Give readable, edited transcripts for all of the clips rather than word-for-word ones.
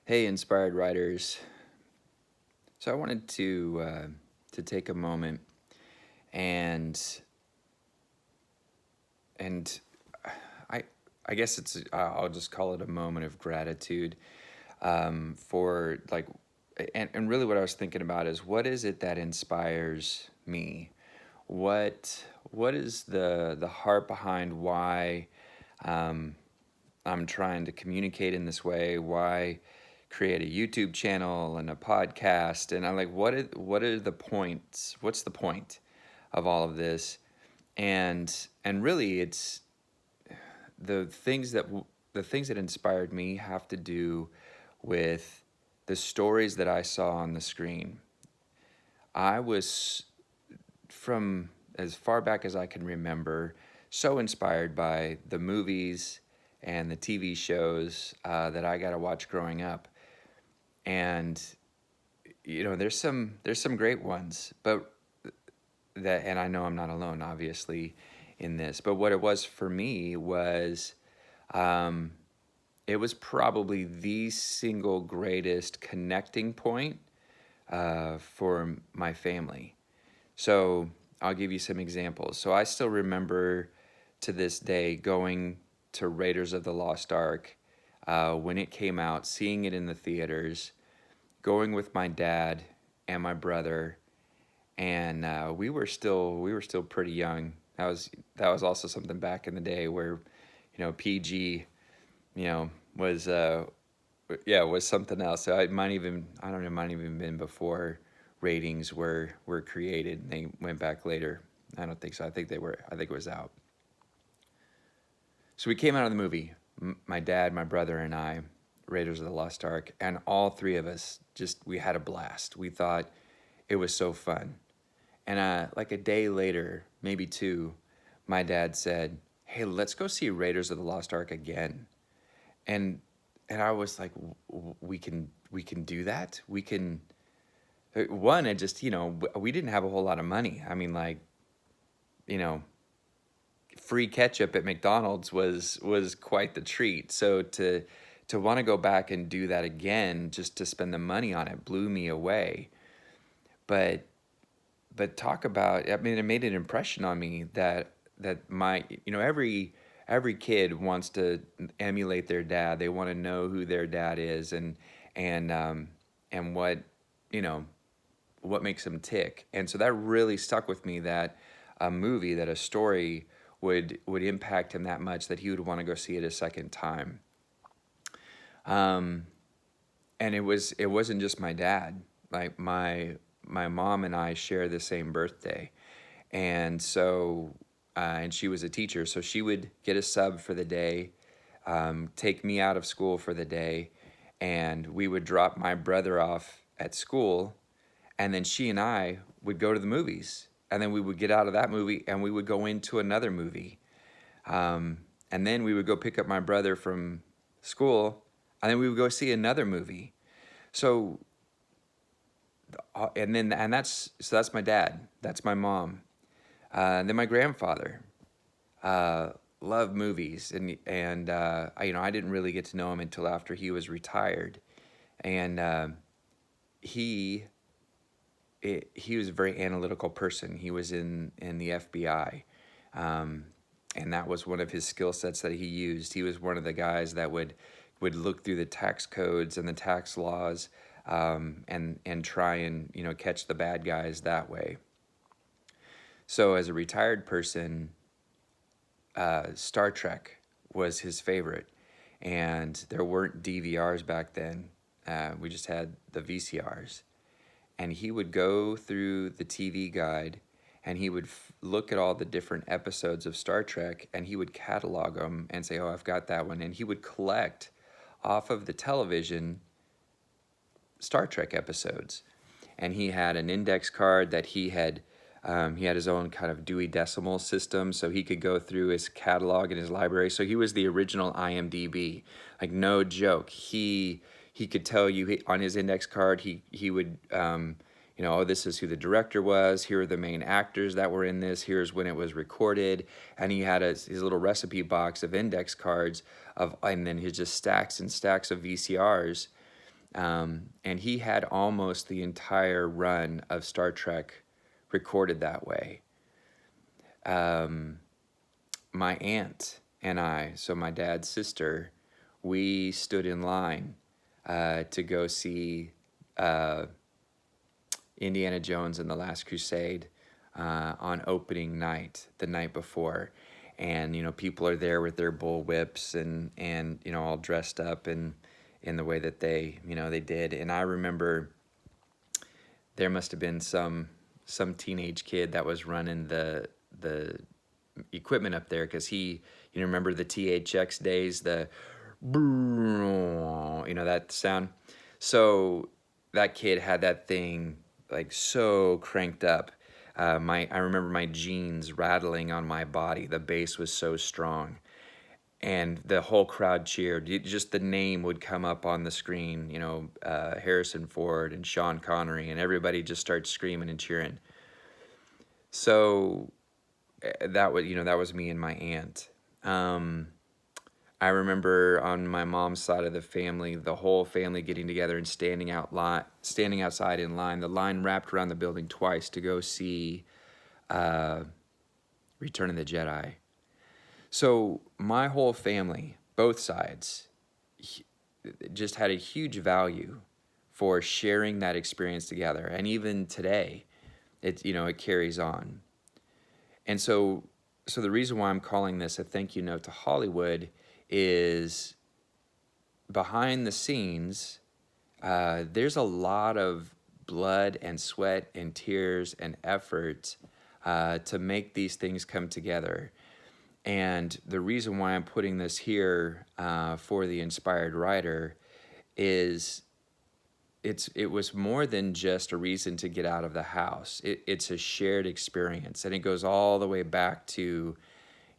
Hey, inspired writers. So I wanted to take a moment and and I I guess I'll just call it a moment of gratitude for and really what I was thinking about is what is it that inspires me? What is the heart behind why um, I'm trying to communicate in this way? Why create a YouTube channel and a podcast? And I'm like, what are the points? What's the point of all of this? And really, it's the things that the things that inspired me have to do with the stories that I saw on the screen. I was from as far back as I can remember, so inspired by the movies and the TV shows that I got to watch growing up. And there's some great ones, but and I know I'm not alone, obviously, in this. But what it was for me was, um, it was probably the single greatest connecting point for my family. So I'll give you some examples. So I still remember to this day going to Raiders of the Lost Ark when it came out, seeing it in the theaters, going with my dad and my brother, and we were still pretty young. That was also something back in the day where, PG, was yeah, was something else. So it might even I don't know, it might even been before ratings were created and they went back later. I don't think so. I think it was out. So we came out of the movie, my dad, my brother, and I, Raiders of the Lost Ark, and all three of us we had a blast. We thought it was so fun. And like a day later, maybe two, my dad said, "Hey, let's go see Raiders of the Lost Ark again." And and I was like, "We can do that. We can." One, it just we didn't have a whole lot of money. I mean, like, you know, free ketchup at McDonald's was quite the treat. So to want to go back and do that again, just to spend the money on it, blew me away. But talk about, I mean, it made an impression on me that my every kid wants to emulate their dad. They want to know who their dad is, and and you know what makes them tick. And so that really stuck with me, that a story would impact him that much that he would want to go see it a second time. um and it wasn't just my dad. Like, my mom and I share the same birthday. And so, and she was a teacher, so she would get a sub for the day, take me out of school for the day, and we would drop my brother off at school, and then she and I would go to the movies, and then we would get out of that movie and we would go into another movie, and then we would go pick up my brother from school, and then we would go see another movie. So, and that's my dad, that's my mom, and then my grandfather uh, loved movies, and I didn't really get to know him until after he was retired, and he he was a very analytical person. He was in the FBI, um, and that was one of his skill sets that he used. He was one of the guys that would look through the tax codes and the tax laws, and try and catch the bad guys that way. So as a retired person, Star Trek was his favorite, and there weren't DVRs back then. We just had the VCRs, and he would go through the TV guide, and he would look at all the different episodes of Star Trek, and he would catalog them and say, "Oh, I've got that one," and he would collect off of the television Star Trek episodes. And he had an index card that he had his own kind of Dewey Decimal System, so he could go through his catalog and his library. So he was the original IMDb, like, no joke. He could tell you, on his index card, he would, oh, this is who the director was. Here are the main actors that were in this. Here's when it was recorded, and he had his little recipe box of index cards and then his just stacks and stacks of VCRs. And he had almost the entire run of Star Trek recorded that way. My aunt and I, so my dad's sister, we stood in line to go see Indiana Jones and the Last Crusade on opening night, the night before. And, people are there with their bull whips and all dressed up in the way that they did. And I remember there must have been some teenage kid that was running the equipment up there, because he, remember the THX days, the that sound. So that kid had that thing like so cranked up. I remember my jeans rattling on my body. The bass was so strong, and the whole crowd cheered. Just the name would come up on the screen, Harrison Ford and Sean Connery, and everybody just starts screaming and cheering. So that was me and my aunt. I remember on my mom's side of the family, the whole family getting together and standing outside in line. The line wrapped around the building twice to go see Return of the Jedi. So my whole family, both sides, just had a huge value for sharing that experience together. And even today, it carries on. And so the reason why I'm calling this a thank you note to Hollywood is behind the scenes, there's a lot of blood and sweat and tears and effort to make these things come together. And the reason why I'm putting this here for the inspired writer is it was more than just a reason to get out of the house. It's a shared experience, and it goes all the way back to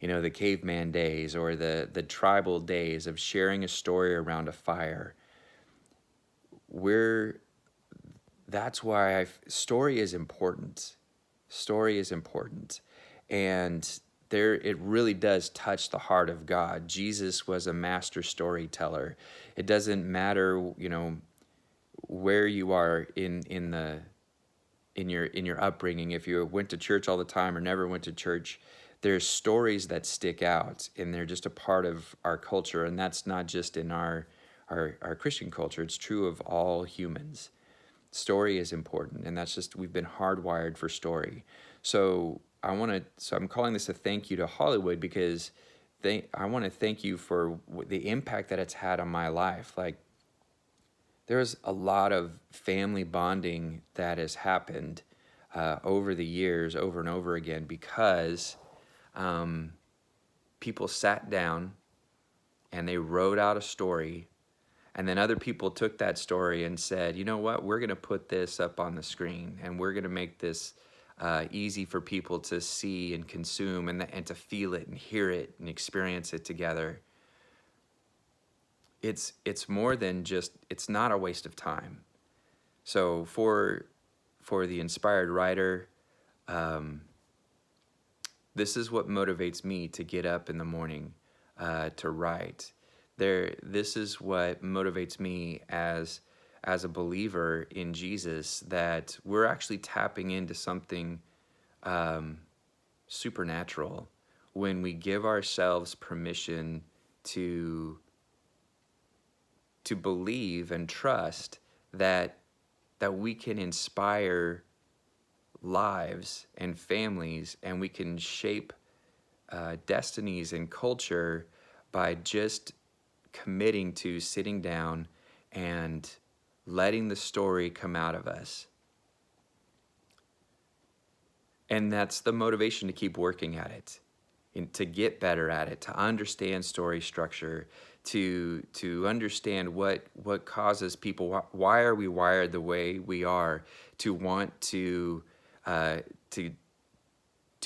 the caveman days or the tribal days of sharing a story around a fire. That's why story is important. Story is important. And it really does touch the heart of God. Jesus was a master storyteller. It doesn't matter, where you are in your upbringing. If you went to church all the time or never went to church, there's stories that stick out, and they're just a part of our culture. And that's not just in our Christian culture. It's true of all humans. Story is important, and that's just, we've been hardwired for story. So I'm calling this a thank you to Hollywood, because I want to thank you for the impact that it's had on my life. Like, there's a lot of family bonding that has happened over the years, over and over again, because people sat down and they wrote out a story, and then other people took that story and said, you know what, we're going to put this up on the screen, and we're going to make this easy for people to see and consume, and to feel it and hear it and experience it together. It's more than just, it's not a waste of time. So for the inspired writer, this is what motivates me to get up in the morning to write. This is what motivates me as a believer in Jesus, that we're actually tapping into something supernatural when we give ourselves permission to believe and trust that we can inspire lives and families, and we can shape destinies and culture by just committing to sitting down and letting the story come out of us. And that's the motivation to keep working at it, to get better at it, to understand story structure, to understand what causes people, why are we wired the way we are, to want to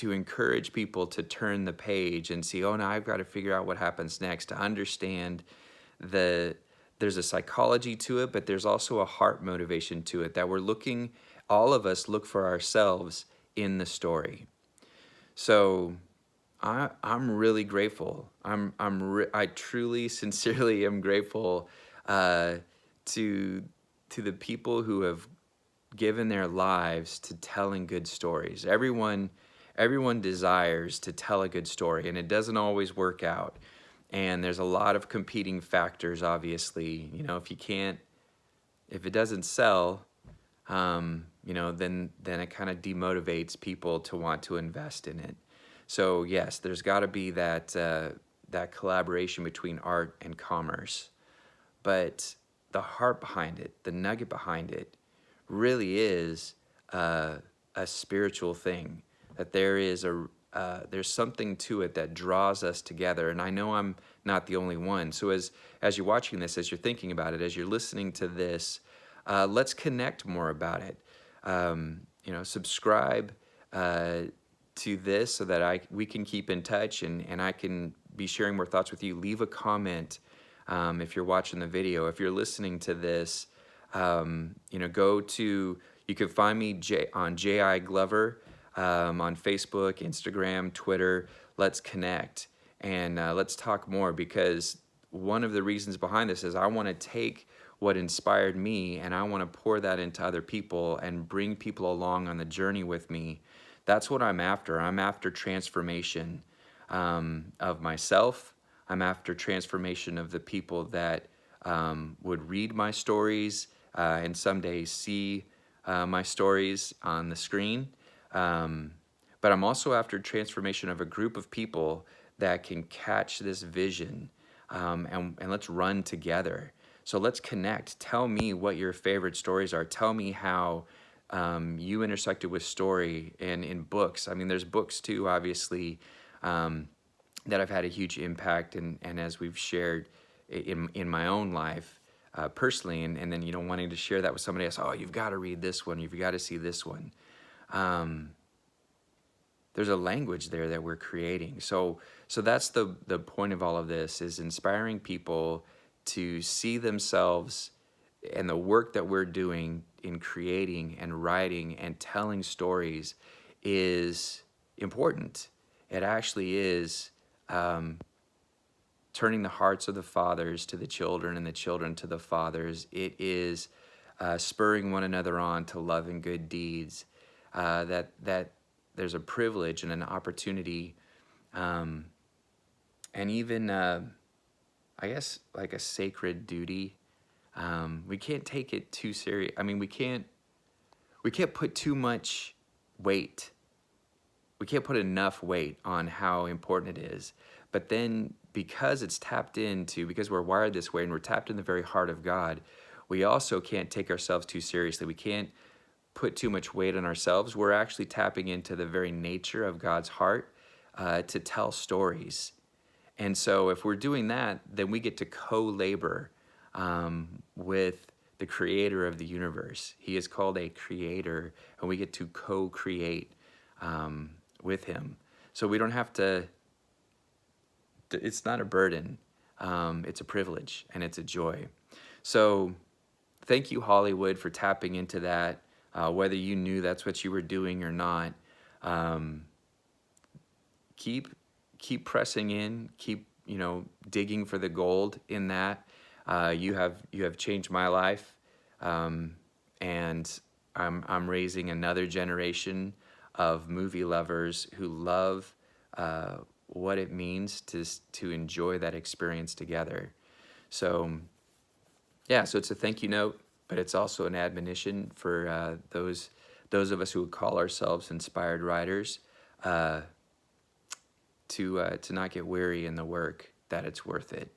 encourage people to turn the page and see, oh, now I've got to figure out what happens next, to understand there's a psychology to it, but there's also a heart motivation to it, that all of us look for ourselves in the story. So I'm really grateful. I truly, sincerely am grateful to to the people who have given their lives to telling good stories. Everyone desires to tell a good story, and it doesn't always work out. And there's a lot of competing factors, obviously. If it doesn't sell, then it kind of demotivates people to want to invest in it. So yes, there's got to be that collaboration between art and commerce. But the heart behind it, the nugget behind it, really is a spiritual thing. That there's something to it that draws us together. And I know I'm not the only one. So as you're watching this, as you're thinking about it, as you're listening to this, let's connect more about it. Subscribe to this so that we can keep in touch, and I can be sharing more thoughts with you. Leave a comment if you're watching the video. If you're listening to this, you can find me on J.I. Glover on Facebook, Instagram, Twitter. Let's connect and let's talk more, because one of the reasons behind this is I want to take what inspired me and I want to pour that into other people and bring people along on the journey with me. That's what I'm after. I'm after transformation of myself. I'm after transformation of the people that would read my stories and someday see my stories on the screen. But I'm also after transformation of a group of people that can catch this vision, and let's run together. So let's connect. Tell me what your favorite stories are. Tell me how you intersected with story and in books. I mean, there's books too, obviously, that have had a huge impact, and as we've shared in my own life personally, and then wanting to share that with somebody else. Oh, you've got to read this one. You've got to see this one. There's a language there that we're creating. So that's the point of all of this, is inspiring people to see themselves and the work that we're doing in creating and writing and telling stories is important. It actually is turning the hearts of the fathers to the children and the children to the fathers. It is spurring one another on to love and good deeds. That there's a privilege and an opportunity, and even I guess like a sacred duty. We can't take it too serious. I mean, we can't put too much weight. We can't put enough weight on how important it is. But then, because we're wired this way and we're tapped in the very heart of God, we also can't take ourselves too seriously. We can't put too much weight on ourselves. We're actually tapping into the very nature of God's heart to tell stories. And so if we're doing that, then we get to co-labor with the creator of the universe. He is called a creator, and we get to co-create with him. So we don't have to, it's not a burden. It's a privilege and it's a joy. So thank you, Hollywood, for tapping into that, whether you knew that's what you were doing or not. Keep pressing in, keep digging for the gold in that. You have changed my life, and I'm raising another generation of movie lovers who love what it means to enjoy that experience together. So yeah, so it's a thank you note, but it's also an admonition for those of us who would call ourselves inspired writers, to not get weary in the work, that it's worth it.